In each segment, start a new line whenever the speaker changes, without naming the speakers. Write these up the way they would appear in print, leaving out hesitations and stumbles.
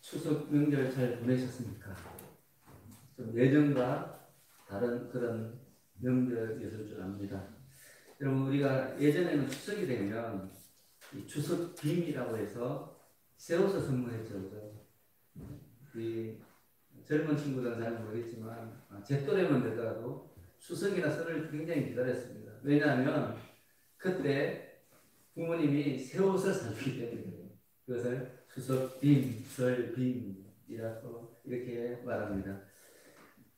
추석 명절 잘 보내셨습니까? 좀 예전과 다른 그런 명절이었을 줄 압니다. 여러분, 우리가 예전에는 추석이 되면 이 추석 빔이라고 해서 새우젓 선물했죠. 그죠? 이 젊은 친구들은 잘 모르겠지만 제 또래만 되더라도 추석이나 설을 굉장히 기다렸습니다. 왜냐하면 그때 부모님이 새우젓을 사주기 때문에 그것을 추석 빔, 설 빔이라고 이렇게 말합니다.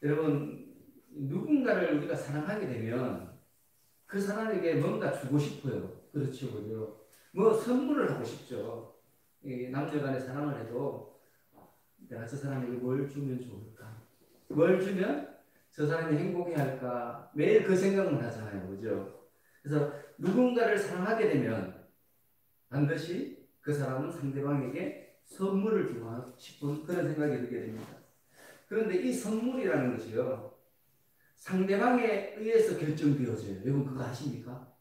여러분, 누군가를 우리가 사랑하게 되면 그 사람에게 뭔가 주고 싶어요. 그렇죠, 그죠? 뭐 선물을 하고 싶죠. 남녀 간의 사랑을 해도 내가 저 사람에게 뭘 주면 좋을까? 뭘 주면 저 사람이 행복해할까? 매일 그 생각만 하잖아요, 그죠? 그래서 누군가를 사랑하게 되면 반드시 그 사람은 상대방에게 선물을 주고 싶은 그런 생각이 들게 됩니다. 그런데 이 선물이라는 것이요, 상대방에 의해서 결정되어져요. 여러분 그거 아십니까?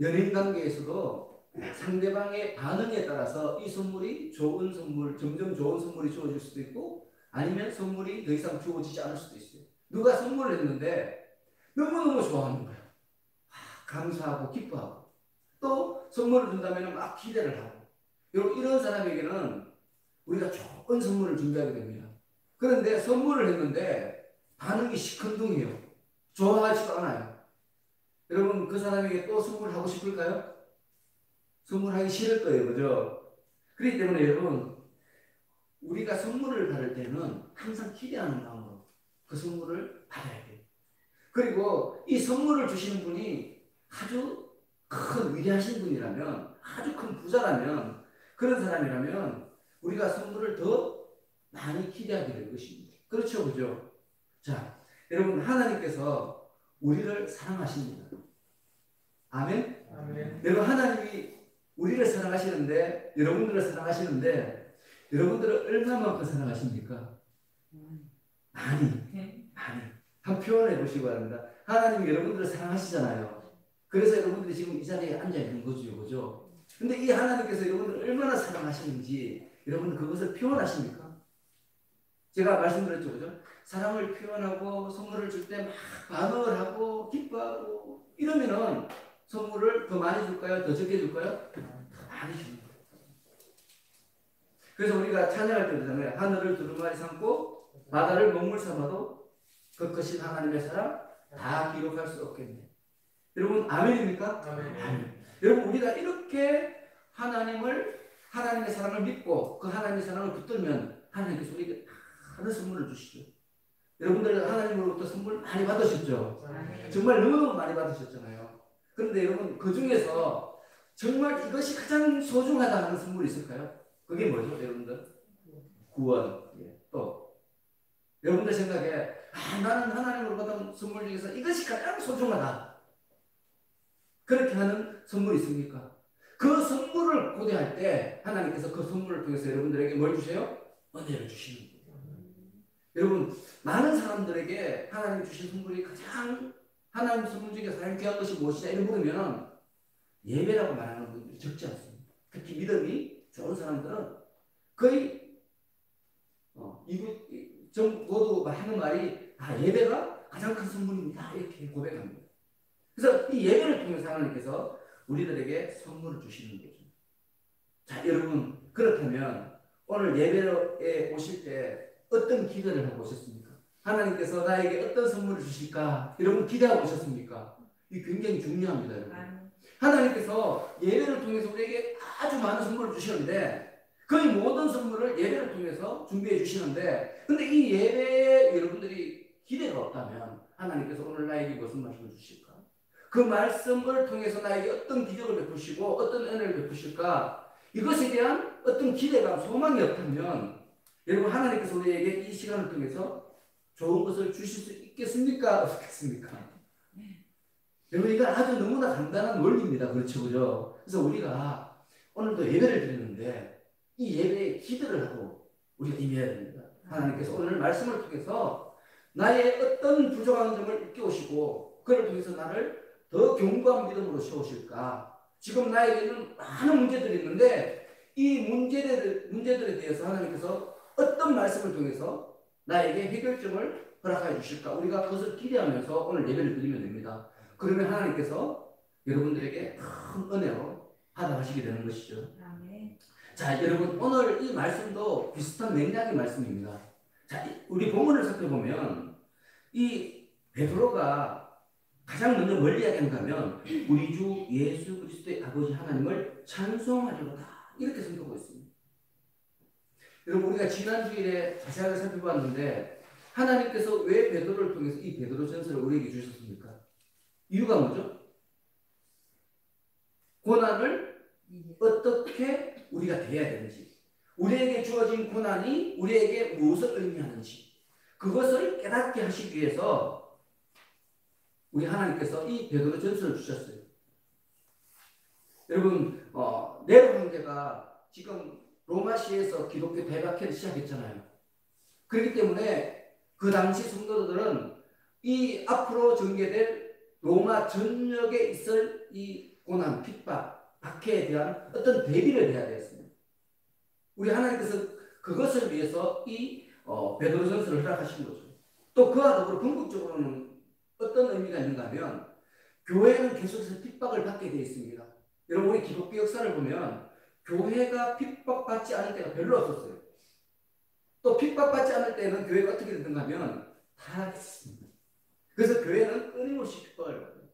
연인 관계에서도 상대방의 반응에 따라서 이 선물이 좋은 선물, 점점 좋은 선물이 주어질 수도 있고 아니면 선물이 더 이상 주어지지 않을 수도 있어요. 누가 선물을 했는데 너무너무 좋아하는 거예요. 감사하고 기뻐하고 또 선물을 준다면 막 기대를 하고, 여러분 이런 사람에게는 우리가 좋은 선물을 준비하게 됩니다. 그런데 선물을 했는데 반응이 시큰둥해요. 좋아하지도 않아요. 여러분 그 사람에게 또 선물하고 싶을까요? 선물하기 싫을 거예요. 그죠? 그렇기 때문에 여러분, 우리가 선물을 받을 때는 항상 기대하는 마음으로 그 선물을 받아야 돼요. 그리고 이 선물을 주시는 분이 아주 큰 위대하신 분이라면, 아주 큰 부자라면, 그런 사람이라면 우리가 선물을 더 많이 기대하게 될 것입니다. 그렇죠, 그죠? 자, 여러분 하나님께서 우리를 사랑하십니다. 아멘? 아멘. 여러분 하나님이 우리를 사랑하시는데, 여러분들을 사랑하시는데, 여러분들을 얼마만큼 사랑하십니까? 많이. 한번 표현해 보시기 바랍니다. 하나님이 여러분들을 사랑하시잖아요. 그래서 여러분들이 지금 이 자리에 앉아 있는 거죠, 그죠? 근데 이 하나님께서 여러분들을 얼마나 사랑하시는지 여러분들 그것을 표현하십니까? 제가 말씀드렸죠, 그죠? 사랑을 표현하고 선물을 줄 때 막 반응을 하고 기뻐하고 이러면은 선물을 더 많이 줄까요? 더 적게 줄까요? 더 많이 줍니다. 그래서 우리가 찬양할 때 그러잖아요. 하늘을 두루마리 삼고 바다를 먹물 삼아도 그 크신 하나님의 사랑 다 기록할 수 없겠네. 여러분 아멘입니까? 아멘. 여러분 우리가 이렇게 하나님의 사랑을 믿고 그 하나님의 사랑을 붙들면 하나님께서 우리에게 많은 선물을 주시죠. 여러분들 하나님으로부터 선물 많이 받으셨죠? 정말 너무 많이 받으셨잖아요. 그런데 여러분 그 중에서 정말 이것이 가장 소중하다 하는 선물이 있을까요? 그게 뭐죠, 여러분들? 구원. 또 여러분들 생각에 나는 하나님으로 받은 선물 중에서 이것이 가장 소중하다, 그렇게 하는 선물이 있습니까? 그 선물을 고대할 때 하나님께서 그 선물을 통해서 여러분들에게 뭘 주세요? 은혜를 주시는 거예요. 여러분 많은 사람들에게 하나님 주신 선물이 가장, 하나님 선물 중에 가장 귀한 것이 무엇이냐 이렇게 물으면 예배라고 말하는 분들이 적지 않습니다. 특히 믿음이 좋은 사람들은 거의 모두 하는 말이 예배가 가장 큰 선물입니다 이렇게 고백합니다. 그래서 이 예배를 통해서 하나님께서 우리들에게 선물을 주시는 거죠. 자, 여러분 그렇다면 오늘 예배에 오실 때 어떤 기대를 하고 오셨습니까? 하나님께서 나에게 어떤 선물을 주실까 여러분 기대하고 오셨습니까? 이게 굉장히 중요합니다, 여러분. 하나님께서 예배를 통해서 우리에게 아주 많은 선물을 주시는데 거의 모든 선물을 예배를 통해서 준비해 주시는데, 근데 이 예배에 여러분들이 기대가 없다면 하나님께서 오늘 나에게 무슨 말씀을 주실까? 그 말씀을 통해서 나에게 어떤 기적을 베푸시고 어떤 은혜를 베푸실까? 이것에 대한 어떤 기대감, 소망이 없다면 여러분 하나님께서 우리에게 이 시간을 통해서 좋은 것을 주실 수 있겠습니까? 없겠습니까? 여러분 이건 아주 너무나 간단한 원리입니다. 그렇죠, 그죠? 그래서 우리가 오늘도 예배를 드리는데 이 예배에 기대를 하고 우리가 임해야 됩니다. 하나님께서 오늘 말씀을 통해서 나의 어떤 부족한 점을 깨우시고 그를 통해서 나를 더 견고한 믿음으로 세우실까? 지금 나에게는 많은 문제들이 있는데 이 문제들에 대해서 하나님께서 어떤 말씀을 통해서 나에게 해결점을 허락하여 주실까? 우리가 그것을 기대하면서 오늘 예배를 드리면 됩니다. 그러면 하나님께서 여러분들에게 큰 은혜로 받아가시게 되는 것이죠. 자, 여러분 오늘 이 말씀도 비슷한 맥락의 말씀입니다. 자, 우리 본문을 살펴보면 이 베드로가 가장 먼저 멀리 이야기한다면 우리 주 예수 그리스도의 아버지 하나님을 찬송하려다 이렇게 선포하고 있습니다. 여러분 우리가 지난 주일에 자세하게 살펴봤는데 하나님께서 왜 베드로를 통해서 이 베드로 전서를 우리에게 주셨습니까? 이유가 뭐죠? 고난을 어떻게 우리가 대해야 되는지, 우리에게 주어진 고난이 우리에게 무엇을 의미하는지 그것을 깨닫게 하시기 위해서 우리 하나님께서 이 베드로 전서를 주셨어요. 여러분 네로 황제가 지금 로마시에서 기독교 대박회를 시작했잖아요. 그렇기 때문에 그 당시 성도들은 이 앞으로 전개될 로마 전역에 있을 이 고난, 핍박, 박해에 대한 어떤 대비를 해야 되었습니다. 우리 하나님께서 그것을 위해서 이 베드로전서를 허락하신 거죠. 또 그와 더불어 궁극적으로는 어떤 의미가 있는가 하면 교회는 계속해서 핍박을 받게 되어 있습니다. 여러분 우리 기독교 역사를 보면 교회가 핍박받지 않을 때가 별로 없었어요. 또 핍박받지 않을 때는 교회가 어떻게 되는가 하면 타락했습니다. 그래서 교회는 끊임없이 핍박을 받아요.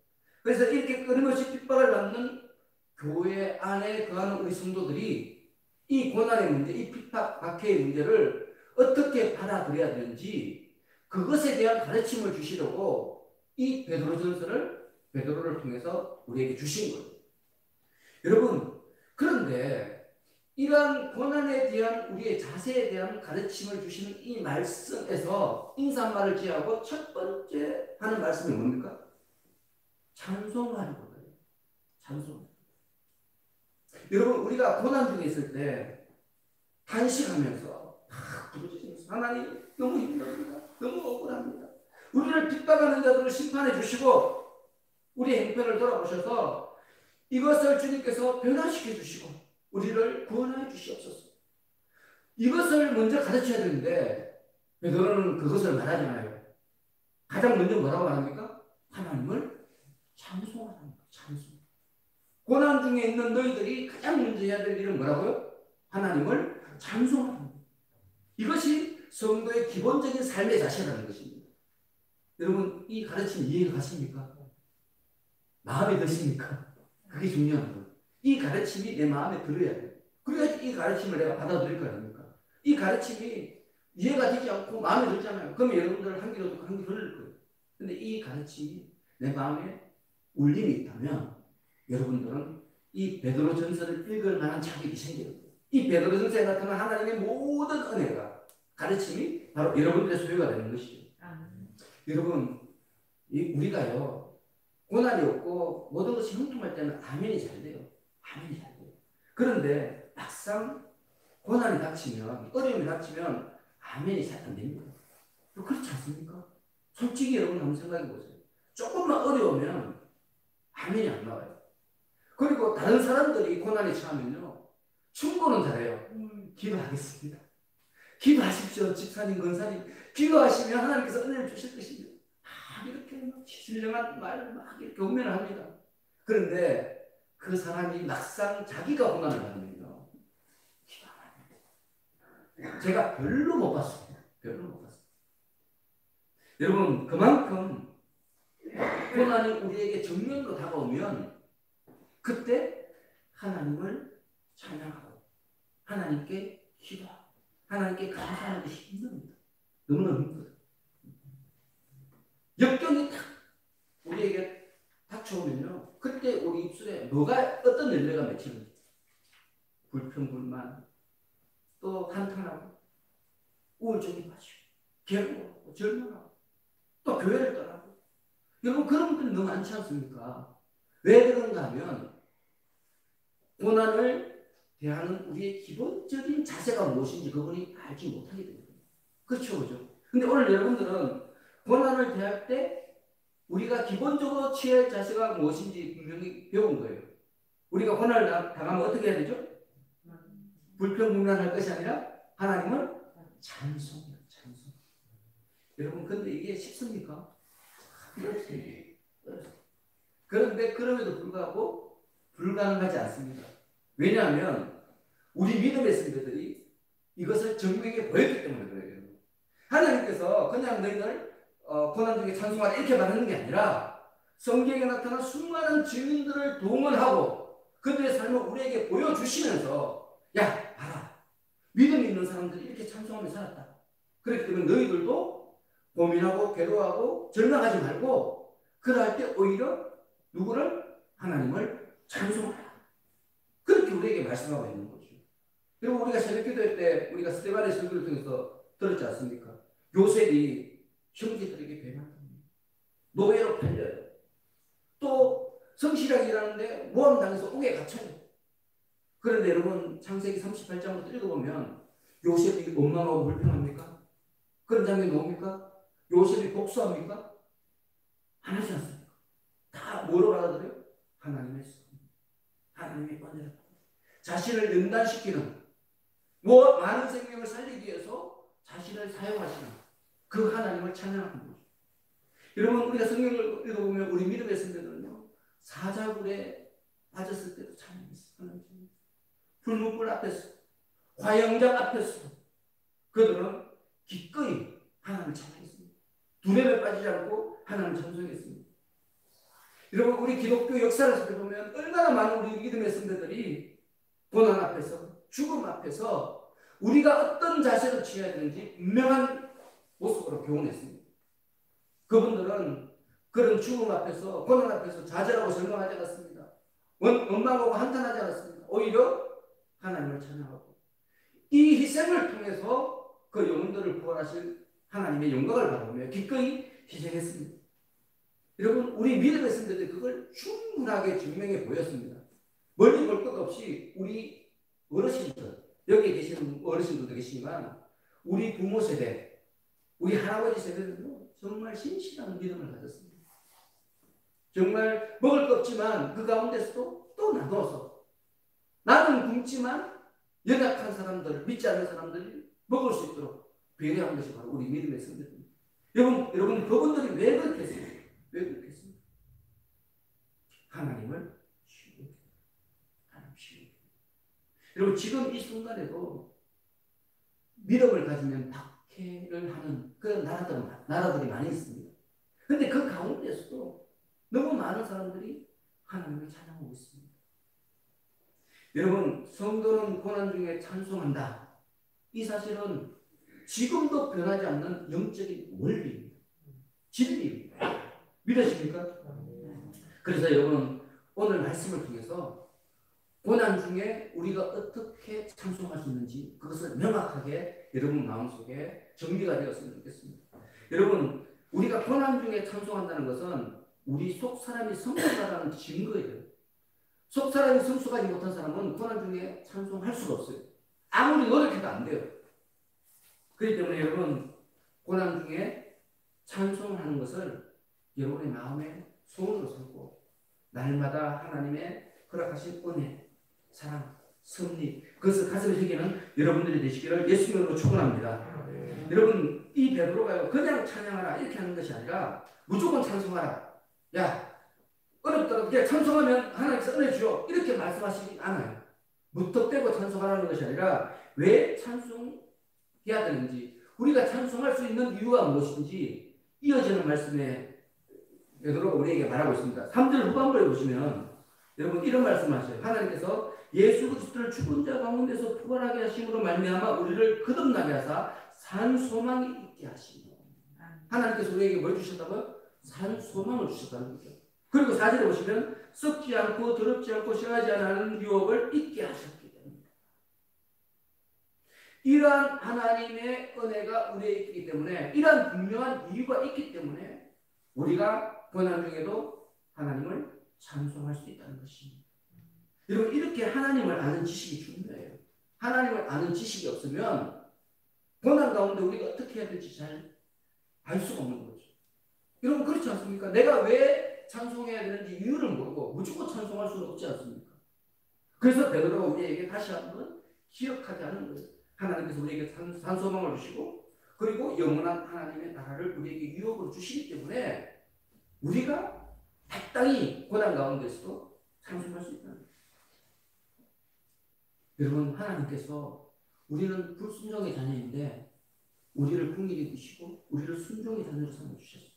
그래서 이렇게 끊임없이 핍박을 받는 교회 안에 거하는 우리 성도들이 이 고난의 문제, 이 핍박, 박해의 문제를 어떻게 받아들여야 되는지 그것에 대한 가르침을 주시려고 이 베드로를 통해서 우리에게 주신 거예요. 여러분 그런데 이러한 고난에 대한 우리의 자세에 대한 가르침을 주시는 이 말씀에서 인사말을 제하고 첫 번째 하는 말씀이 뭡니까? 찬송하려고 해요. 찬송. 여러분 우리가 고난 중에 있을 때 탄식하면서 부르짖으면서 하나님 너무 힘듭니다. 너무 억울합니다. 우리를 핍박하는 자들을 심판해 주시고 우리 행편을 돌아보셔서 이것을 주님께서 변화시켜 주시고 우리를 구원해 주시옵소서. 이것을 먼저 가르쳐야 되는데 베드로는 그것을 말하지 않아요. 가장 먼저 뭐라고 말합니까? 하나님을 찬송하랍니다. 찬송. 고난 중에 있는 너희들이 가장 먼저 해야 될 일은 뭐라고요? 하나님을 찬송하랍니다. 이것이 성도의 기본적인 삶의 자세라는 것입니다. 여러분 이 가르침 이해가 가십니까? 마음에 드십니까? 그게 중요한 거예요. 이 가르침이 내 마음에 들어야 돼요. 그래야지 이 가르침을 내가 받아들일 거 아닙니까? 이 가르침이 이해가 되지 않고 마음에 들잖아요. 그러면 여러분들 한 귀로 듣고 한 귀로 흘릴 거예요. 근데 이 가르침이 내 마음에 울림이 있다면 여러분들은 이 베드로 전서를 읽을 만한 자격이 생겨요. 이 베드로 전서에 나타난 하나님의 모든 은혜가 가르침이 바로 여러분들의 소유가 되는 것이죠. 여러분 우리가요 고난이 없고 모든 것이 형통할 때는 아멘이 잘 돼요. 아멘이 잘 돼요. 그런데 막상 고난이 닥치면 어려움이 닥치면 아멘이 잘 안 됩니다. 그렇지 않습니까? 솔직히 여러분 한번 생각해 보세요. 조금만 어려우면 아멘이 안 나와요. 그리고 다른 사람들이 고난에 처하면요 충고는 잘해요. 기도하겠습니다. 기도하십시오. 집사님, 권사님. 기도하시면 하나님께서 은혜를 주실 것입니다. 이렇게 신령한 말을 막 이렇게 운면을 합니다. 그런데 그 사람이 막상 자기가 고난을 받으면요 기도 안 합니다. 제가 별로 못 봤습니다. 별로 못 봤습니다. 여러분 그만큼 고난이 우리에게 정면으로 다가오면 그때 하나님을 찬양하고 하나님께 기도하고 하나님께 감사하는 것이 힘듭니다. 너무나 힘들어요. 역경이 딱 우리에게 닥쳐오면요 그때 우리 입술에 어떤 열매가 맺히는지 불평, 불만, 또 한탄하고 우울증이 빠지고 괴로워하고 절망하고 또 교회를 떠나고 여러분 그런 분들이 너무 많지 않습니까? 왜 그런가 하면 고난을 대하는 우리의 기본적인 자세가 무엇인지 그분이 알지 못하게 됩니다. 그렇죠, 그죠? 근데 오늘 여러분들은 고난을 대할 때 우리가 기본적으로 취할 자세가 무엇인지 분명히 배운 거예요. 우리가 고난을 당하면 어떻게 해야 되죠? 불평불만할 것이 아니라 하나님을 찬송해요. 찬송. 여러분 근데 이게 쉽습니까? 그런데 그럼에도 불구하고 불가능하지 않습니다. 왜냐하면 우리 믿음의 선배들이 이것을 전국에게 보였기 때문에 그래요. 하나님께서 그냥 너희들 고난 중에 찬송하라 이렇게 말하는 게 아니라 성경에 나타난 수많은 증인들을 동원하고 그들의 삶을 우리에게 보여주시면서 야 봐라 믿음 있는 사람들이 이렇게 찬송하며 살았다. 그렇기 때문에 너희들도 고민하고 괴로워하고 절망하지 말고 그럴 때 오히려 누구를? 하나님을 찬송하라. 그렇게 우리에게 말씀하고 있는 거죠. 그리고 우리가 새벽 기도할 때 우리가 스데반의 설교를 통해서 들었지 않습니까? 요셉이 형제들에게 배반합니다. 노예로 팔려요. 또 성실하게 일하는데 모함당해서 옥에 갇혀요. 그런데 여러분 창세기 38장부터 읽어보면 요셉이 원망하고 불평합니까? 그런 장면이 나옵니까? 요셉이 복수합니까? 안 하지 않습니까? 다 뭐로 받아들여요? 하나님의 성, 하나님의 권위를 자신을 연단시키는 많은 생명을 살리기 위해서 자신을 사용하시는 그 하나님을 찬양하는 거죠. 여러분 우리가 성경을 읽어보면 우리 믿음의 선배들은요 사자굴에 빠졌을 때도 찬양했어요. 불문불 앞에서 화영장 앞에서 그들은 기꺼이 하나님을 찬양했습니다. 두려움에 빠지지 않고 하나님을 찬송했습니다. 여러분 우리 기독교 역사를 살펴보면 얼마나 많은 우리 믿음의 선배들이 고난 앞에서 죽음 앞에서 우리가 어떤 자세를 취해야 되는지 분명한 모습으로 교훈했습니다. 그분들은 그런 죽음 앞에서 고난 앞에서 좌절하고 절망하지 않았습니다. 원망하고 한탄하지 않았습니다. 오히려 하나님을 찬양하고 이 희생을 통해서 그 영혼들을 구원하실 하나님의 영광을 바라보며 기꺼이 희생했습니다. 여러분 우리 믿음의 선배들이 그걸 충분하게 증명해 보였습니다. 멀리 볼 것 없이 우리 어르신들 여기 계시는 어르신들도 계시지만 우리 부모 세대 우리 할아버지 세대들도 정말 신실한 믿음을 가졌습니다. 정말 먹을 거 없지만 그 가운데서도 또 나눠서 나는 굶지만 연약한 사람들 믿지 않는 사람들이 먹을 수 있도록 배려한 것이 바로 우리 믿음의 선배들입니다. 여러분 그분들이 왜 그렇게 했습니까? 왜 그렇게 했습니까? 하나님을 쉬고 하나님 쉬고 여러분 지금 이 순간에도 믿음을 가지면 박해를 하는 그런 나라들이 많이 있습니다. 그런데 그 가운데서도 너무 많은 사람들이 하나님을 찬양하고 있습니다. 여러분 성도는 고난 중에 찬송한다. 이 사실은 지금도 변하지 않는 영적인 원리입니다. 진리입니다. 믿으십니까? 그래서 여러분 오늘 말씀을 통해서 고난 중에 우리가 어떻게 찬송할 수 있는지 그것을 명확하게 여러분 마음속에 정리가 되었으면 좋겠습니다. 여러분 우리가 고난 중에 찬송한다는 것은 우리 속 사람이 성숙하다는 증거예요. 속 사람이 성숙하지 못한 사람은 고난 중에 찬송할 수가 없어요. 아무리 노력해도 안 돼요. 그렇기 때문에 여러분 고난 중에 찬송하는 것을 여러분의 마음의 소원으로 삼고 날마다 하나님의 허락하신 은혜, 사랑, 섭리 그것을 가슴에 새기는 여러분들이 되시기를 예수 이름으로 축원합니다. 여러분 이 베드로가요 그냥 찬양하라 이렇게 하는 것이 아니라 무조건 찬송하라. 야 어렵더라도 그냥 찬송하면 하나님께서 은혜 주요 이렇게 말씀하시지 않아요. 무턱대고 찬송하라는 것이 아니라 왜 찬송해야 되는지 우리가 찬송할 수 있는 이유가 무엇인지 이어지는 말씀에 베드로가 우리에게 말하고 있습니다. 3절 후반부에 보시면 여러분 이런 말씀하셔요. 하나님께서 예수 그리스도를 죽은 자 가운데서 부활하게 하심으로 말미암아 우리를 거듭나게 하사 산 소망이 있게 하시며 하나님께서 우리에게 뭘 주셨다고요? 산 소망을 주셨다는 거죠. 그리고 4절에 보시면 썩지 않고 더럽지 않고 시하지 않은 유업을 있게 하셨기 때문에 이러한 하나님의 은혜가 우리에게 있기 때문에 이러한 분명한 이유가 있기 때문에 우리가 고난 중에도 하나님을 찬송할 수 있다는 것입니다. 여러분 이렇게 하나님을 아는 지식이 중요해요. 하나님을 아는 지식이 없으면 고난 가운데 우리가 어떻게 해야 될지 잘 알 수가 없는 거죠. 여러분 그렇지 않습니까? 내가 왜 찬송해야 되는지 이유를 모르고 무조건 찬송할 수는 없지 않습니까? 그래서 베드로가 우리에게 다시 한번 기억하지 않은 거예요. 하나님께서 우리에게 산소망을 주시고 그리고 영원한 하나님의 나라를 우리에게 유업으로 주시기 때문에 우리가 마땅히 고난 가운데서도 상승할 수 있다는 거예요. 여러분, 하나님께서 우리는 불순종의 자녀인데 우리를 긍휼히 여기시고 우리를 순종의 자녀로 삼아주셨어요.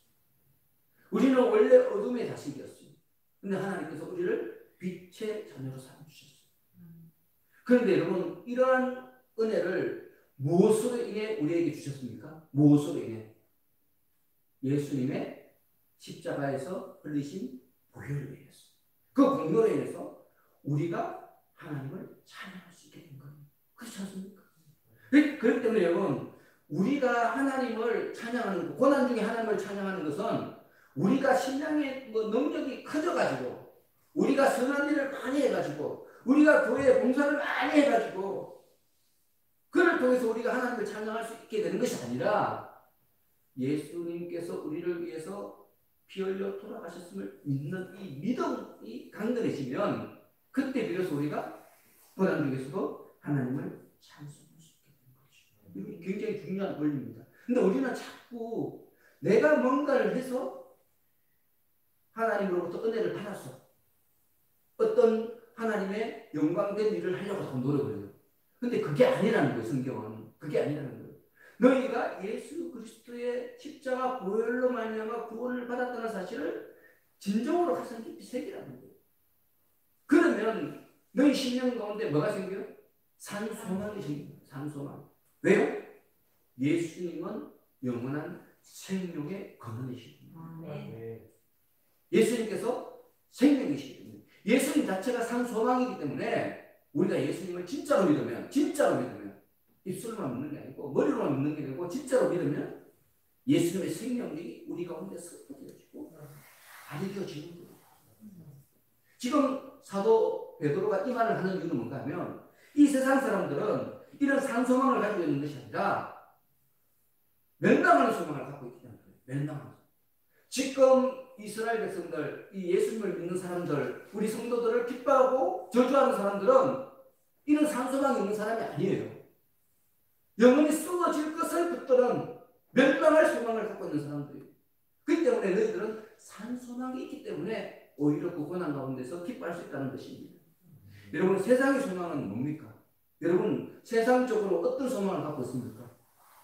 우리는 원래 어둠의 자식이었어요. 근데 하나님께서 우리를 빛의 자녀로 삼아주셨어요. 그런데 여러분, 이러한 은혜를 무엇으로 인해 우리에게 주셨습니까? 무엇으로 인해? 예수님의 십자가에서 흘리신 보혈로 인해서. 그 공로로 인해서 우리가 하나님을 찬양할 수 있게 된 거예요. 그렇지 않습니까? 그렇기 때문에 여러분, 우리가 하나님을 찬양하는, 고난 중에 하나님을 찬양하는 것은 우리가 신앙의 능력이 커져가지고, 우리가 선한 일을 많이 해가지고, 우리가 교회에 봉사를 많이 해가지고, 그를 통해서 우리가 하나님을 찬양할 수 있게 되는 것이 아니라, 예수님께서 우리를 위해서 피 흘려 돌아가셨음을 믿는 이 믿음이 강건해지면, 그때 비로소 우리가 고난 중에서도 하나님을 찬송할 수 있게 되는 거죠. 이거 굉장히 중요한 원리입니다. 근데 우리는 자꾸 내가 뭔가를 해서 하나님으로부터 은혜를 받아서 어떤 하나님의 영광된 일을 하려고 하고 노력을 해요. 근데 그게 아니라는 거예요. 성경은. 그게 아니라는 거예요. 너희가 예수 그리스도의 십자가 보혈로 말미암아 구원을 받았다는 사실을 진정으로 가슴 깊이 새기라는 거예요. 그러면 너희 심령 가운데 뭐가 생겨요? 산소망이 생겨요. 산소망. 왜요? 예수님은 영원한 생명의 근원이시거든요. 예수님께서 생명이시기 때문에, 예수님 자체가 산소망이기 때문에 우리가 예수님을 진짜로 믿으면 입술로만 믿는 게 아니고 머리로만 믿는 게 아니고 진짜로 믿으면 예수님의 생명이 우리 가운데 섞어져지고 발휘되어지는 거예요. 지금 사도 베드로가 이 말을 하는 이유는 뭔가 하면, 이 세상 사람들은 이런 산소망을 가지고 있는 것이 아니라 멸망하는 소망을 갖고 있기 때문에 멸망하는. 지금 이스라엘 백성들, 이 예수님을 믿는 사람들, 우리 성도들을 기뻐하고 저주하는 사람들은 이런 산소망이 있는 사람이 아니에요. 영원히 썩어질 것을 붙들은 멸망할 소망을 갖고 있는 사람들이에요. 그렇기 때문에 너희들은 산소망이 있기 때문에 오히려 그 고난 가운데서 기뻐할 수 있다는 것입니다. 여러분, 세상의 소망은 뭡니까? 여러분, 세상적으로 어떤 소망을 갖고 있습니까?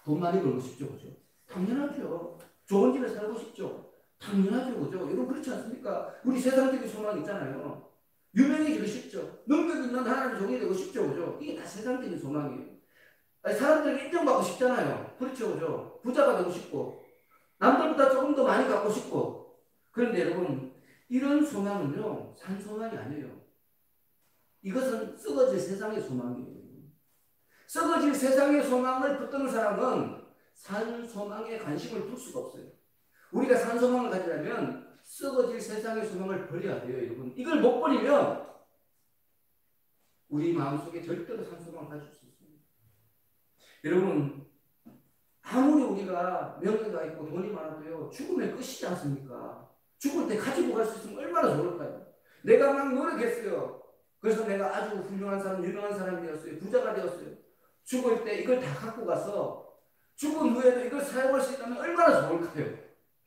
돈 많이 벌고 싶죠, 그죠? 당연하죠. 좋은 집에 살고 싶죠. 당연하죠, 그죠? 여러분, 그렇지 않습니까? 우리 세상적인 소망 있잖아요. 유명해지고 싶죠. 능력 있는 하나님의 종이 되고 싶죠, 그죠? 이게 다 세상적인 소망이에요. 아니, 사람들에게 인정받고 싶잖아요. 그렇죠, 그죠? 부자가 되고 싶고, 남들보다 조금 더 많이 갖고 싶고. 그런데 여러분, 이런 소망은요, 산소망이 아니에요. 이것은 썩어질 세상의 소망이에요. 썩어질 세상의 소망을 붙드는 사람은 산소망에 관심을 둘 수가 없어요. 우리가 산소망을 가지려면 썩어질 세상의 소망을 버려야 돼요, 여러분. 이걸 못 버리면 우리 마음속에 절대로 산소망을 가질 수 있습니다. 여러분, 아무리 우리가 명예가 있고 돈이 많아도요, 죽으면 끝이지 않습니까? 죽을 때 가지고 갈 수 있으면 얼마나 좋을까요? 내가 막 노력했어요. 그래서 내가 아주 훌륭한 사람, 유명한 사람이 되었어요. 부자가 되었어요. 죽을 때 이걸 다 갖고 가서 죽은 후에도 이걸 사용할 수 있다면 얼마나 좋을까요?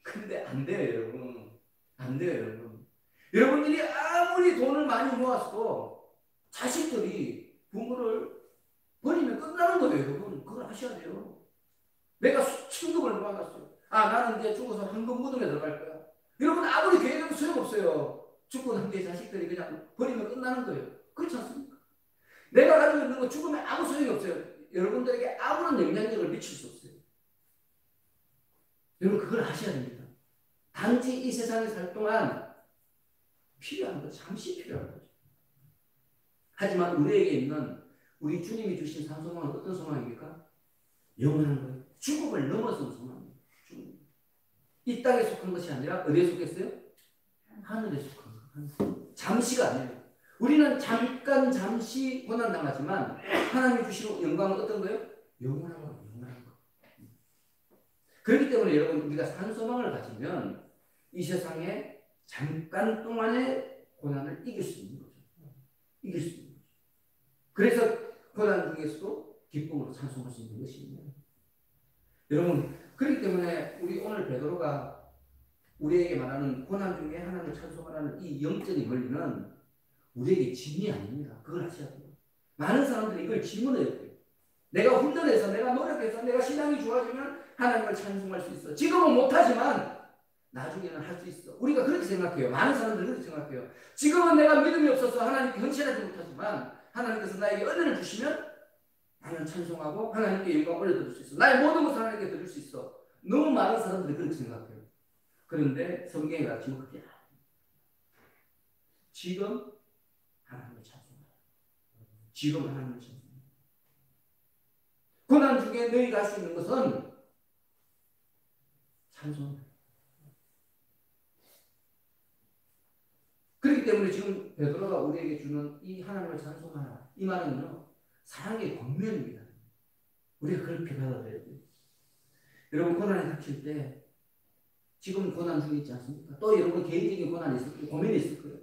근데 안 돼요, 여러분. 안 돼요, 여러분. 여러분들이 아무리 돈을 많이 모았어도 자식들이 부모를 버리면 끝나는 거예요, 여러분. 그걸 아셔야 돼요. 내가 친금을 모아놨어요. 아, 나는 이제 죽어서 황금 무덤에 들어갈 거야. 여러분, 아무리 계획해도 소용없어요. 죽고 난 뒤에 자식들이 그냥 버리면 끝나는 거예요. 그렇지 않습니까? 내가 가지고 있는 거 죽으면 아무 소용이 없어요. 여러분들에게 아무런 영향력을 미칠 수 없어요. 여러분, 그걸 아셔야 됩니다. 단지 이 세상에 살 동안 필요한 거, 잠시 필요한 거죠. 하지만 우리에게 있는 우리 주님이 주신 산소망은 어떤 소망입니까? 영원한 거예요. 죽음을 넘어선 소망이에요. 이 땅에 속한 것이 아니라 어디에 속했어요? 하늘에 속한 거예요. 잠시가 아니에요. 우리는 잠시 고난당하지만 하나님이 주시는 영광은 어떤 거예요? 영원한 거예요. 영원한 거. 그렇기 때문에 여러분, 우리가 산소망을 가지면 이 세상에 잠깐 동안의 고난을 이길 수 있는 거죠. 이길 수 있는 거죠. 그래서 고난 중에서도 기쁨으로 찬송할 수 있는 것입니다. 여러분, 그렇기 때문에 우리 오늘 베드로가 우리에게 말하는 고난 중에 하나님을 찬송하라는 이 영적인 원리는 우리에게 짐이 아닙니다. 그걸 아셔야 돼요. 많은 사람들이 이걸 짐으로 해요. 내가 훈련해서, 내가 노력해서, 내가 신앙이 좋아지면 하나님을 찬송할 수 있어. 지금은 못하지만 나중에는 할 수 있어. 우리가 그렇게 생각해요. 많은 사람들이 그렇게 생각해요. 지금은 내가 믿음이 없어서 하나님께 헌신하지 못하지만 하나님께서 나에게 은혜를 주시면 나는 찬송하고 하나님께 영광 올려드릴 수 있어. 나의 모든 것을 하나님께 드릴 수 있어. 너무 많은 사람들이 그렇게 생각해요. 그런데 성경에 가르치면 그게 아니에요. 지금 하나님을 찬송하라. 지금 하나님을 찬송하라. 고난 중에 너희가 할 수 있는 것은 찬송하라. 그렇기 때문에 지금 베드로가 우리에게 주는 이 하나님을 찬송하라. 이 말은요, 사랑의 권면입니다. 우리가 그렇게 받아들여야 돼요. 여러분, 고난이 닥칠 때 지금 고난 중에 있지 않습니까? 또 여러분 개인적인 고난이 있을 거예요. 고민이 있을 거예요.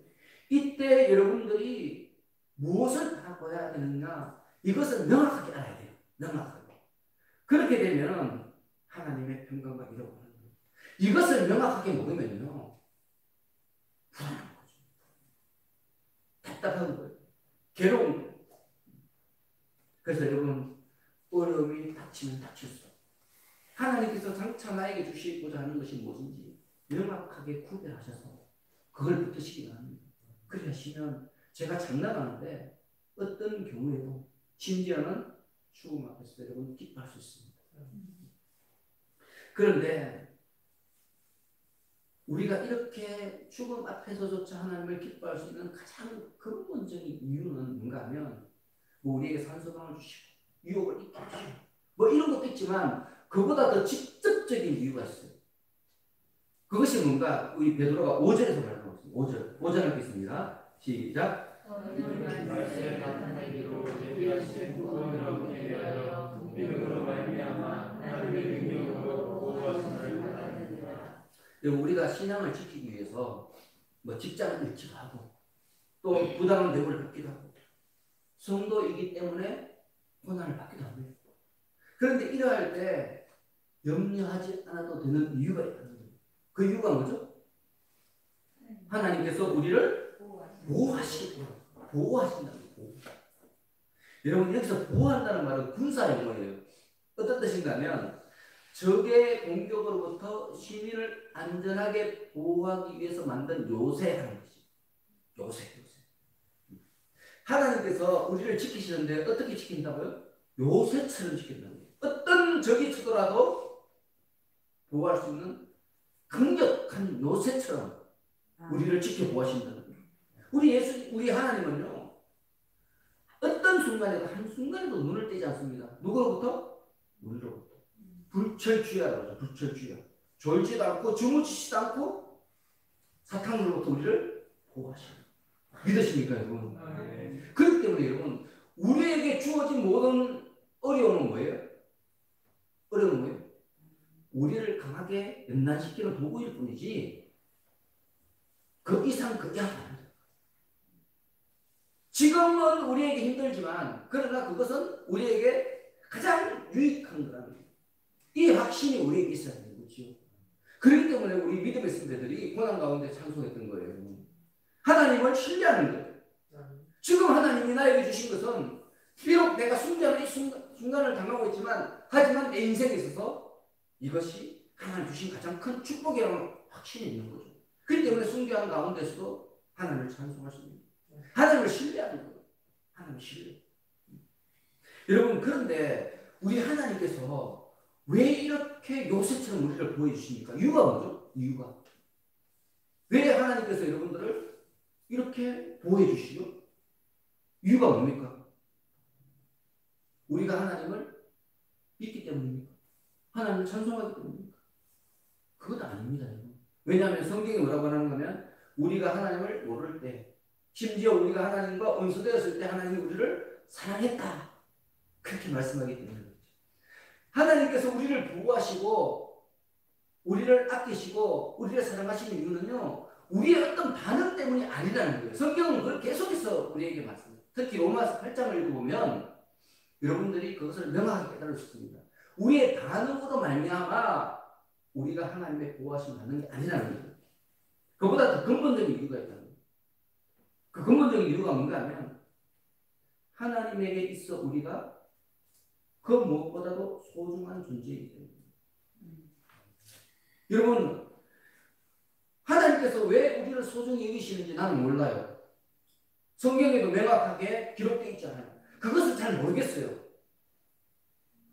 이때 여러분들이 무엇을 바라봐야 되느냐, 이것을 명확하게 알아야 돼요. 명확하게. 그렇게 되면 하나님의 평강과 이루어가는 거예요. 이것을 명확하게 모르면요, 불안한 거죠. 답답한 거예요. 괴로운 거예요. 그래서 여러분, 어려움이 닥치면 닥칠수록 하나님께서 장차 나에게 주시고자 하는 것이 무엇인지 명확하게 구별하셔서 그걸 붙드시기 바랍니다. 그렇게 하시면 제가 장난하는데 어떤 경우에도 심지어는 죽음 앞에서 여러분 기뻐할 수 있습니다. 그런데 우리가 이렇게 죽음 앞에서조차 하나님을 기뻐할 수 있는 가장 근본적인 이유는 뭔가 하면 뭐 우리에게 산소방을 주시고 유혹을 잊게 하시고 뭐 이런 것도 있지만 그보다 더 직접적인 이유가 있어요. 그것이 뭔가 우리 베드로가 5절에서 말하고 있습니다. 5절 읽겠습니다. 시작. 우리가 신앙을 지키기 위해서 뭐 직장을 잃기도 하고 또 부당한 대우를 받기도 하고 성도이기 때문에 고난을 받기도 합니다. 그런데 이러할 때 염려하지 않아도 되는 이유가 있다는 거예요. 그 이유가 뭐죠? 하나님께서 우리를 보호하신다는 거예요. 여러분, 여기서 보호한다는 말은 군사 용어예요. 어떤 뜻인가 하면 적의 공격으로부터 시민을 안전하게 보호하기 위해서 만든 요새라는 것이죠. 요새. 하나님께서 우리를 지키시는데 어떻게 지킨다고요? 요새처럼 지킨다는 거예요. 어떤 적이 치더라도 보호할 수 있는 강력한 요새처럼 우리를 지켜 보호하신다는 거예요. 우리 하나님은요, 어떤 순간에도 한순간에도 눈을 떼지 않습니다. 누구로부터? 우리로부터. 불철주야라고 하죠. 불철주야. 졸지도 않고 주무시지도 않고 사탄으로부터 우리를 보호하십니다. 믿으십니까, 여러분? 그렇기 때문에 여러분, 우리에게 주어진 모든 어려움은 뭐예요? 어려움은 뭐예요? 우리를 강하게 연단시키는 도구일 뿐이지 그 이상 그 이하가 아닙니다. 지금은 우리에게 힘들지만 그러나 그것은 우리에게 가장 유익한 거라는 거예요. 이 확신이 우리에게 있어야 되는 거죠. 그렇기 때문에 우리 믿음의 선배들이 고난 가운데 찬송했던 거예요. 하나님을 신뢰하는 거예요. 지금 하나님이 나에게 주신 것은 비록 내가 순간의 순간을 당하고 있지만 하지만 내 인생에 있어서 이것이 하나님 주신 가장 큰 축복이라는 확신이 있는 거죠. 그렇기 때문에 순교한 가운데서도 하나님을 찬송할 수 있는 거예요. 하나님을 신뢰하는 거예요. 하나님을 신뢰. 여러분, 그런데 우리 하나님께서 왜 이렇게 요새처럼 우리를 보여주십니까? 이유가 뭐죠? 이유가. 왜 하나님께서 여러분들을 이렇게 보호해주시죠? 이유가 뭡니까? 우리가 하나님을 믿기 때문입니까? 하나님을 찬송하기 때문입니까? 그건 아닙니다. 왜냐하면 성경이 뭐라고 하는 거면 우리가 하나님을 모를 때, 심지어 우리가 하나님과 원수되었을 때 하나님이 우리를 사랑했다. 그렇게 말씀하기 때문에 그렇죠. 하나님께서 우리를 보호하시고 우리를 아끼시고 우리를 사랑하시는 이유는요, 우리의 어떤 반응 때문이 아니라는 거예요. 성경은 그걸 계속해서 우리에게 말씀해요. 특히 로마서 8장을 읽어보면 여러분들이 그것을 명확하게 깨달을 수 있습니다. 우리의 반응으로 말미암아 우리가 하나님의 보호하심을 받는 게 아니라는 거예요. 그보다 더 근본적인 이유가 있다는 거예요. 그 근본적인 이유가 뭔가 하면 하나님에게 있어 우리가 그 무엇보다도 소중한 존재이기 때문에. 여러분, 하나님께서 왜 우리를 소중히 여기시는지 나는 몰라요. 성경에도 명확하게 기록되어 있잖아요. 그것을 잘 모르겠어요.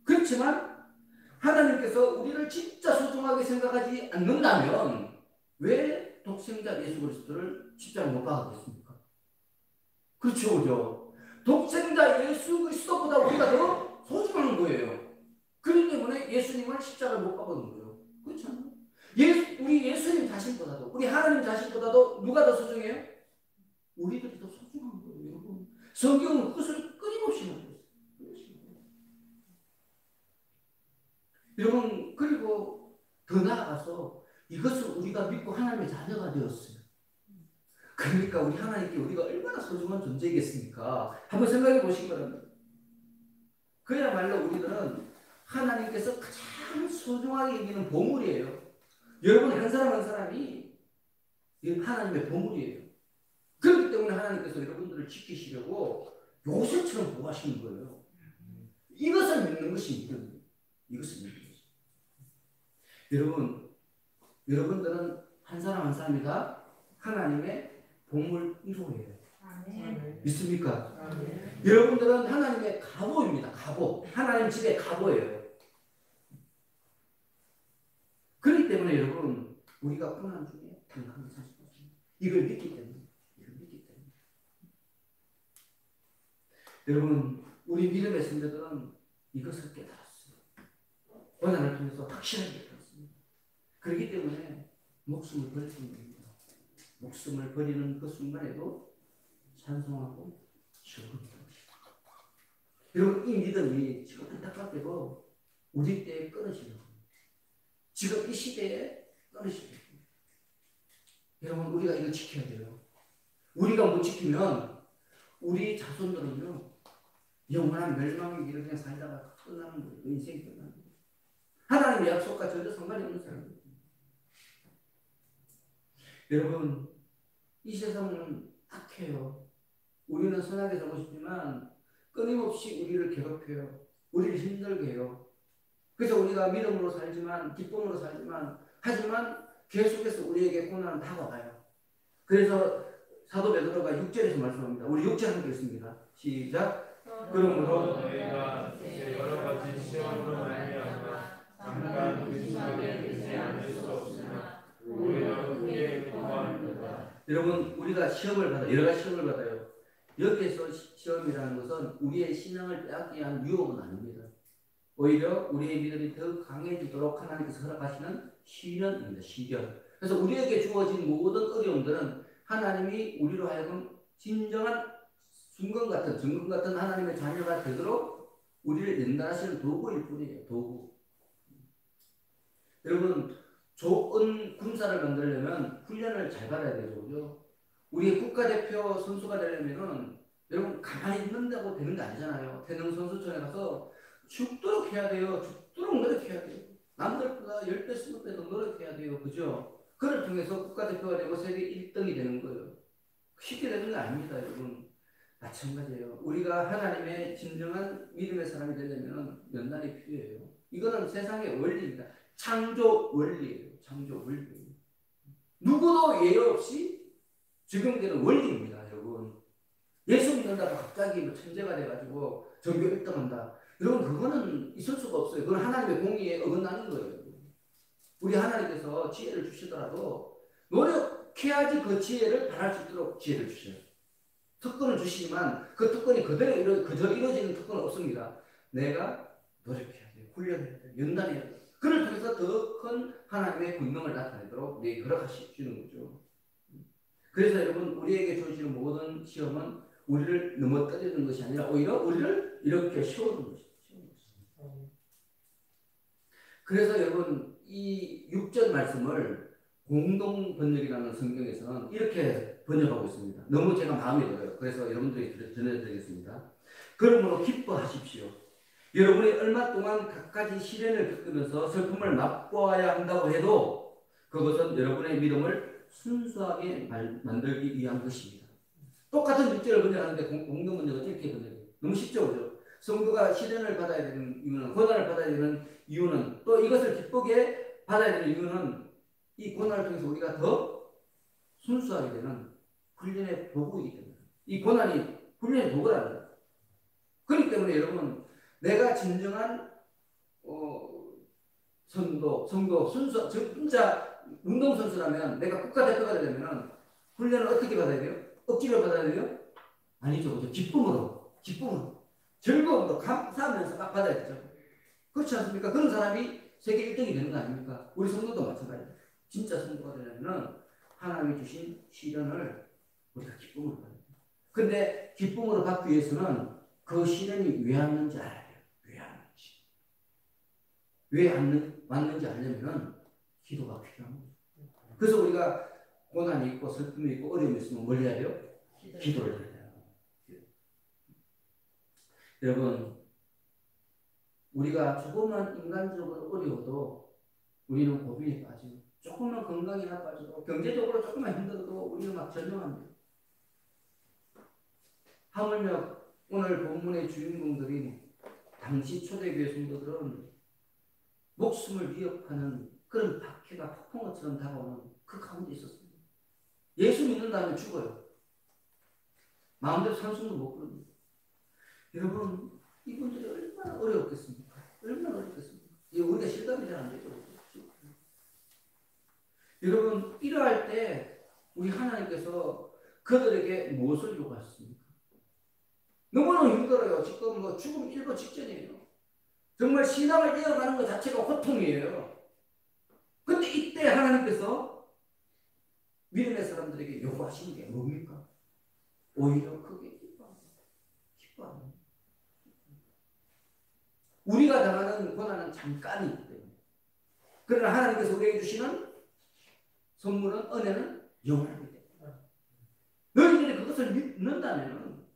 그렇지만 하나님께서 우리를 진짜 소중하게 생각하지 않는다면 왜 독생자 예수 그리스도를 십자가에 못 박았겠습니까? 그렇죠, 그죠? 독생자 예수 그리스도보다 우리가 더 소중한 거예요. 그렇기 때문에 예수님을 십자가에 못 박은 거예요. 그렇잖아요. 우리 예수님 자신보다도, 우리 하나님 자신보다도 누가 더 소중해요? 우리들이 더 소중한 거예요, 여러분. 성경은 그것을 끊임없이 말해요. 여러분, 그리고 더 나아가서 이것을 우리가 믿고 하나님의 자녀가 되었어요. 그러니까 우리 하나님께 우리가 얼마나 소중한 존재이겠습니까? 한번 생각해 보시기 바랍니다. 그야말로 우리들은 하나님께서 가장 소중하게 여기는 보물이에요. 여러분 한 사람 한 사람이 하나님의 보물이에요. 그렇기 때문에 하나님께서 여러분들을 지키시려고 요새처럼 보호하시는 거예요. 이것을 믿는 것이 믿음이에요. 이것을 믿는 것이. 여러분들은 한 사람 한 사람이 다 하나님의 보물 1호예요. 믿습니까? 여러분들은 하나님의 갑오입니다. 갑오. 하나님 집의 갑오예요. 그렇기 때문에 여러분 우리가 고난 중에 당당히 살 수 없습니다. 이걸 믿기 때문에. 여러분 우리 믿음의 선배들은 이것을 깨달았어요. 고난을 통해서 확실하게 깨달았습니다. 그렇기 때문에 목숨을 버릴 수 있는 겁니다. 목숨을 버리는 그 순간에도 찬송하고 즐겁습니다. 여러분 이 믿음이 지금 안타깝게도 우리 때에 끊어지려고 합니다. 지금 이 시대에 끊어지려고 합니다. 여러분 우리가 이거 지켜야 돼요. 우리가 못 지키면 우리 자손들은요 영원한 멸망의 길을 그냥 살다가 끝나는 거예요. 인생이 끝나는 거예요. 하나님의 약속과 전혀 상관이 없는 사람입니다. 여러분 이 세상은 악해요. 우리는 선하게 살고 싶지만 끊임없이 우리를 괴롭혀요. 우리를 힘들게 해요. 그래서 우리가 믿음으로 살지만 기쁨으로 살지만 하지만 계속해서 우리에게 고난은 다가와요. 그래서 사도 베드로가 6절에서 말씀합니다. 우리 6절 함께 읽습니다. 시작. 그러므로
너희가 여러 가지 시험으로 말미암아 잠깐 근심하게 되지 않을 수 없으나 오히려 크게 기뻐합니다.
여러분 우리가 시험을 받아 여러 가지 시험을 받아요. 여기에서 시험이라는 것은 우리의 신앙을 빼앗기 위한 유혹은 아닙니다. 오히려 우리의 믿음이 더 강해지도록 하나님께서 허락하시는 시련입니다. 시련. 그래서 우리에게 주어진 모든 어려움들은 하나님이 우리로 하여금 진정한 증거 같은 하나님의 자녀가 되도록 우리를 연단하시는 도구일 뿐이에요. 도구. 여러분 좋은 군사를 만들려면 훈련을 잘 받아야 되죠. 그죠? 우리 국가대표 선수가 되려면은 여러분 가만히 있는다고 되는 게 아니잖아요. 태릉 선수촌에 가서 죽도록 해야 돼요. 죽도록 노력해야 돼요. 남들보다 10배, 20배 더 노력해야 돼요. 그죠? 그걸 통해서 국가대표가 되고 세계 1등이 되는 거예요. 쉽게 되는 게 아닙니다. 여러분. 마찬가지예요. 우리가 하나님의 진정한 믿음의 사람이 되려면 연단이 필요해요. 이거는 세상의 원리입니다. 창조 원리예요. 창조 원리. 누구도 예외 없이 적용되는 원리입니다. 여러분. 예수 믿는다고 갑자기 뭐 천재가 돼가지고 전교 1등한다. 여러분 그거는 있을 수가 없어요. 그건 하나님의 공의에 어긋나는 거예요. 우리 하나님께서 지혜를 주시더라도 노력해야지 그 지혜를 바랄 수 있도록 지혜를 주셔요. 특권을 주시지만 그 특권이 그저 이루어지는 특권은 없습니다. 내가 노력해야 돼요. 훈련해야 돼요. 연단해야 돼요. 그를 통해서 더 큰 하나님의 권능을 나타내도록 우리에게 허락하시는 거죠. 그래서 여러분 우리에게 주어지는 모든 시험은 우리를 넘어뜨리는 것이 아니라 오히려 우리를 이렇게 세우는 것입니다. 그래서 여러분 이 6절 말씀을 공동 번역이라는 성경에서는 이렇게 번역하고 있습니다. 너무 제가 마음에 들어요. 그래서 여러분들에게 전해드리겠습니다. 그러므로 기뻐하십시오. 여러분이 얼마 동안 갖가지 시련을 겪으면서 슬픔을 맛보아야 한다고 해도 그것은 여러분의 믿음을 순수하게 만들기 위한 것입니다. 똑같은 육절을 번역하는데 공동 번역은 이렇게 번역해요. 너무 쉽죠, 그죠? 성도가 시련을 받아야 되는 이유는, 고난을 받아야 되는 이유는, 또 이것을 기쁘게 받아야 되는 이유는 이 고난을 통해서 우리가 더 순수하게 되는 훈련의 도구이기 때문에, 이 고난이 훈련의 도구라는 거예요. 그렇기 때문에 여러분, 내가 진정한 성도 순수, 진짜 운동선수라면, 내가 국가대표가 되려면 훈련을 어떻게 받아야 돼요? 억지로 받아야 돼요? 아니죠. 그죠? 기쁨으로. 즐거움으로 감사하면서 막 받아야 되죠. 그렇지 않습니까? 그런 사람이 세계 1등이 되는 거 아닙니까? 우리 성도도 마찬가지예요. 진짜 성도가 되려면 하나님이 주신 시련을 우리가 기쁨으로 받아야 돼요. 근데 기쁨으로 받기 위해서는 그 시련이 왜 왔는지 알아야 돼요. 왜 왔는지 알려면 기도가 필요한 거예요. 그래서 우리가 고난이 있고 슬픔이 있고 어려움이 있으면 뭘 해야 돼요? 기도를 해야 돼요. 여러분, 우리가 조금만 인간적으로 어려워도 우리는 고민에 빠지고, 조금만 건강이 나빠져도, 경제적으로 조금만 힘들어도 우리는 막 절망합니다. 하물며 오늘 본문의 주인공들이 당시 초대교회 성도들은 목숨을 위협하는 그런 박해가 폭풍우처럼 다가오는 그 가운데 있었습니다. 예수 믿는다면 죽어요. 마음대로 산숨도 못 부릅니다. 여러분, 이분들이 얼마나 어려웠겠습니까? 우리가 실감이 잘 안 되죠. 여러분, 이러할 때 우리 하나님께서 그들에게 무엇을 요구하셨습니까? 너무나 힘들어요. 지금 뭐 죽음 일보 직전이에요. 정말 신앙을 이어가는 것 자체가 고통이에요. 근데 이때 하나님께서 믿음의 사람들에게 요구하시는 게 뭡니까? 오히려 크게 기뻐합니다. 우리가 당하는 고난은 잠깐이기 때문에. 그러나 하나님께서 우리에게 주시는 선물은, 은혜는 영원하기 때문에. 너희들이 그것을 믿는다면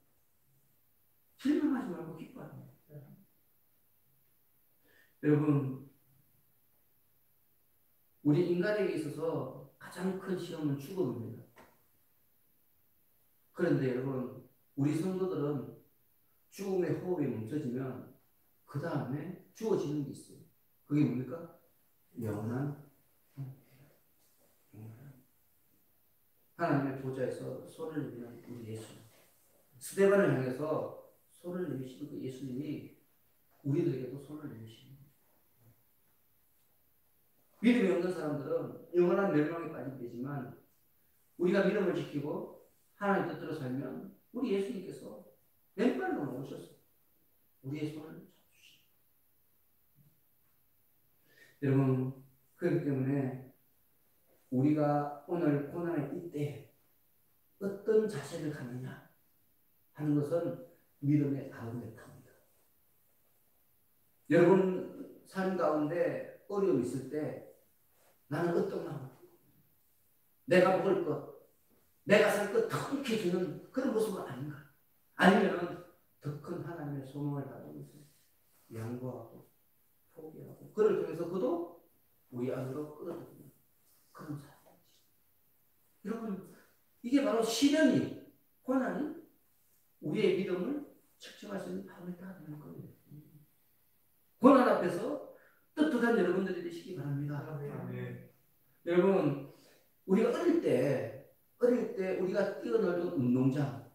실망하지 말고 기뻐합니다. 여러분, 우리 인간에게 있어서 가장 큰 시험은 죽음입니다. 그런데 여러분, 우리 성도들은 죽음의 호흡이 멈춰지면 그 다음에 주어지는 게 있어요. 그게 뭡니까? 영원한 하나님의 보좌에서 손을 내미는 우리 예수님. 스데반을 향해서 손을 내미시는 그 예수님이 우리들에게도 손을 내미시는 거예요. 믿음이 없는 사람들은 영원한 멸망에 빠지게 되지만, 우리가 믿음을 지키고 하나님 뜻대로 살면 우리 예수님께서 맨발로 오셔서 우리의 손을 잡으시죠. 여러분, 그렇기 때문에 우리가 오늘 고난의 이때 어떤 자세를 갖느냐 하는 것은 믿음의 바로메터입니다. 여러분 삶 가운데 어려움이 있을 때 나는 어떤 마음, 내가 먹을 것, 내가 살 것 턱케 주는 그런 모습은 아닌가? 아니면 더 큰 하나님의 소망을 가지면서 양보하고 포기하고, 그를 통해서 그도 우리 안으로 끌어들이는 그런 사람이지. 여러분, 이게 바로 시련이, 고난이 우리의 믿음을 측정할 수 있는 바로메터가 되는 거예요. 고난 앞에서 떳떳한 여러분들이 되시기 바랍니다.
아멘.
여러분, 우리가 어릴 때 우리가 뛰어놀던 운동장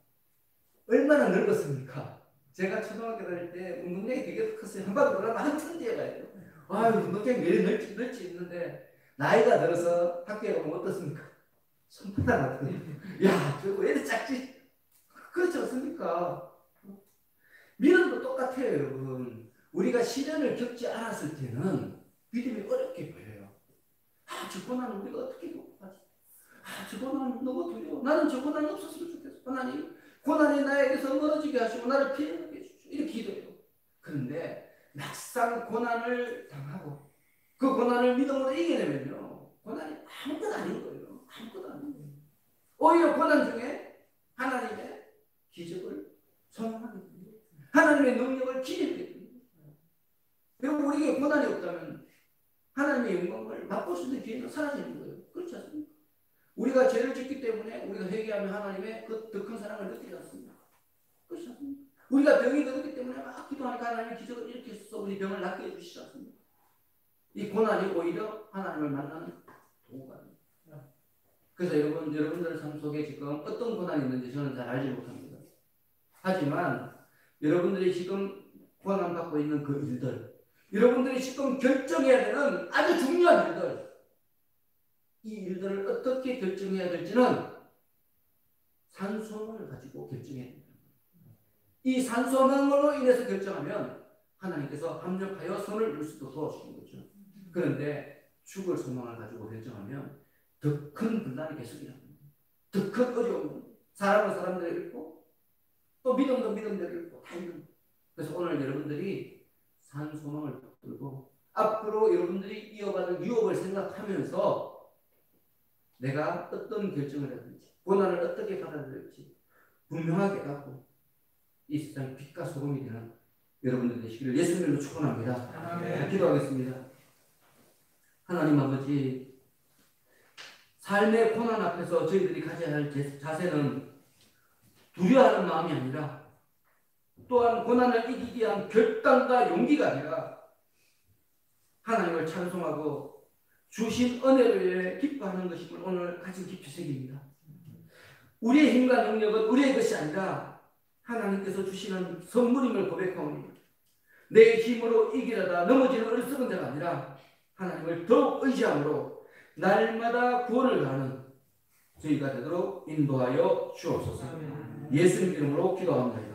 얼마나 넓었습니까? 제가 초등학교 다닐 때 운동장이 되게 컸어요. 한 바퀴 돌아가면 한참 뛰어가야 돼요. 운동장이 왜 넓지 있는데, 나이가 들어서 학교에 오면 어떻습니까? 손바닥 같거든요. 야, 저거 왜 이렇게 작지? 그렇지 않습니까? 믿음도 똑같아요, 여러분. 우리가 시련을 겪지 않았을 때는 믿음이 어렵게 보여요. 저 고난은 우리가 어떻게 극복하지? 저 고난은 너무 두려워. 나는 저 고난이 없었으면 좋겠어. 하나님, 고난이 나에게서 멀어지게 하시고 나를 피해가게 해주시오. 이렇게 기도해요. 그런데 막상 고난을 당하고 그 고난을 믿음으로 이겨내면요, 고난이 아무것도 아닌 거예요. 아무것도 아닌 거예요. 오히려 고난 중에 하나님의 기적을 성공하게 됩니다. 하나님의 능력을 기대하게 됩니다. 그리고 우리에게 고난이 없다면 하나님의 영광을 맛볼 수 있는 기회가 사라지는 거예요. 그렇지 않습니까? 우리가 죄를 짓기 때문에 우리가 회개하면 하나님의 그 더 큰 사랑을 느끼지 않습니까? 그렇지 않습니까? 우리가 병이 들었기 때문에 막 기도하니까 하나님이 기적을 이렇게 해서 우리 병을 낫게 해주시지 않습니까? 이 고난이 오히려 하나님을 만나는 도구가 됩니다. 그래서 여러분들 삶 속에 지금 어떤 고난이 있는지 저는 잘 알지 못합니다. 하지만 여러분들이 지금 고난받고 있는 그 일들, 여러분들이 지금 결정해야 되는 아주 중요한 일들, 이 일들을 어떻게 결정해야 될지는 산소망을 가지고 결정해야 됩니다. 이 산소망으로 인해서 결정하면 하나님께서 합력하여 선을 이룰 수도 도와주시는 거죠. 그런데 죽을 소망을 가지고 결정하면 더 큰 분란이 계속 일어납니다. 더 큰 어려움, 사람은 사람대로 있고 또 믿음도 믿음대로 있고 다 있는. 그래서 오늘 여러분들이 산 소망을 붙들고 앞으로 여러분들이 이어받을 유업을 생각하면서 내가 어떤 결정을 해야 될지, 고난을 어떻게 받아들일지 분명하게 갖고 이 세상의 빛과 소금이 되는 여러분들 되시기를 예수님으로 축원합니다.
아멘.
기도하겠습니다. 하나님 아버지, 삶의 고난 앞에서 저희들이 가져야 할 자세는 두려워하는 마음이 아니라 또한 고난을 이기기 위한 결단과 용기가 아니라 하나님을 찬송하고 주신 은혜를 위해 기뻐하는 것임을 오늘 가진 깊이 새깁니다. 우리의 힘과 능력은 우리의 것이 아니라 하나님께서 주시는 선물임을 고백하오니 내 힘으로 이기려다 넘어지는 어리석은 자가 아니라 하나님을 더욱 의지함으로 날마다 구원을 가하는 저희가 되도록 인도하여 주옵소서. 예수님 이름으로 기도합니다.